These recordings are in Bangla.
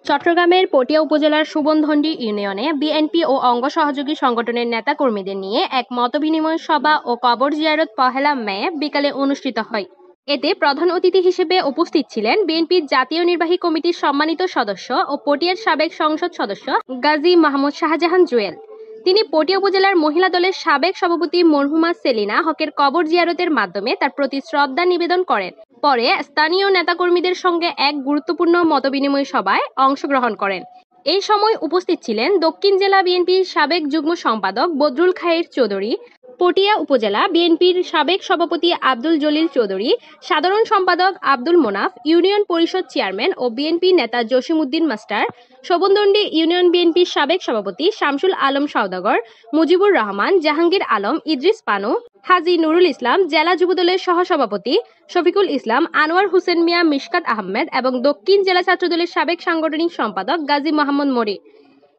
চট্টগ্রামের পটিয়া উপজেলার সুবনধন্ডি ইউনিয়নে বিএনপি ও অঙ্গ সহযোগী সংগঠনের নেতাকর্মীদের নিয়ে এক মতবিনিময় সভা ও কবর জিয়ারত পহেলা মে বিকালে অনুষ্ঠিত হয়। এতে প্রধান অতিথি হিসেবে উপস্থিত ছিলেন বিএনপির জাতীয় নির্বাহী কমিটির সম্মানিত সদস্য ও পটিয়ার সাবেক সংসদ সদস্য গাজী মাহমুদ শাহজাহান জুয়েল। তিনি পটিয়া উপজেলার মহিলা দলের সাবেক সভাপতি মরহুমা সেলিনা হকের কবর জিয়ারতের মাধ্যমে তার প্রতি শ্রদ্ধা নিবেদন করেন। পরে স্থানীয় নেতাকর্মীদের সঙ্গে এক গুরুত্বপূর্ণ মতবিনিময় সভায় অংশগ্রহণ করেন। এই সময় উপস্থিত ছিলেন দক্ষিণ জেলা বিএনপির সাবেক যুগ্ম সম্পাদক বদরুল খায়ের চৌধুরী, পটিয়া উপজেলা বিএনপির সাবেক সভাপতি আব্দুল জলিল চৌধুরী, সাধারণ সম্পাদক আব্দুল মোনাফ, ইউনিয়ন পরিষদ চেয়ারম্যান ও বিএনপি নেতা জসিম উদ্দিন মাস্টার, শোভনদন্ডি ইউনিয়ন বিএনপির সাবেক সভাপতি শামসুল আলম সওদাগর, মুজিবুর রহমান, জাহাঙ্গীর আলম, ইদ্রিস পানু, হাজী নুরুল ইসলাম, জেলা যুবদলের সহসভাপতি শফিকুল ইসলাম, আনোয়ার হোসেন মিয়া, মিশকাত আহমেদ এবং দক্ষিণ জেলা ছাত্রদলের সাবেক সাংগঠনিক সম্পাদক গাজী মোহাম্মদ মরি।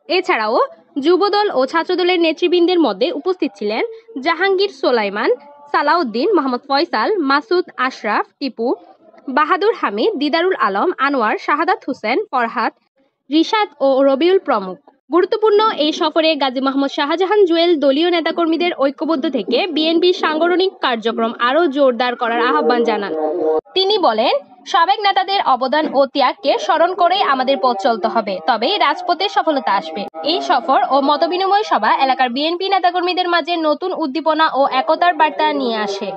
এছাড়াও যুবদল ও ছাত্রদলের নেতৃবৃন্দের মধ্যে উপস্থিত ছিলেন জাহাঙ্গীর সোলাইমান, সালাউদ্দিন, মোহাম্মদ ফয়সাল, মাসুদ, আশরাফ, টিপু, বাহাদুর হামিদ, দিদারুল আলম, আনোয়ার, শাহাদাত হোসেন, ফরহাদ, রিশাদ ও রবিউল প্রমুখ। গুরুত্বপূর্ণ এই সফরে গাজী মোহাম্মদ শাহজাহান জুয়েল দলীয় নেতাকর্মীদের ঐক্যবদ্ধ থেকে বিএনপির সাংগঠনিক কার্যক্রম আরও জোরদার করার আহ্বান জানান। তিনি বলেন, সাবেক নেতাদের অবদান ও ত্যাগকে স্মরণ করেই আমাদের পথ চলতে হবে, তবেই রাজপথে সফলতা আসবে। এই সফর ও মতবিনিময় সভা এলাকার বিএনপি নেতাকর্মীদের মাঝে নতুন উদ্দীপনা ও একতার বার্তা নিয়ে আসে।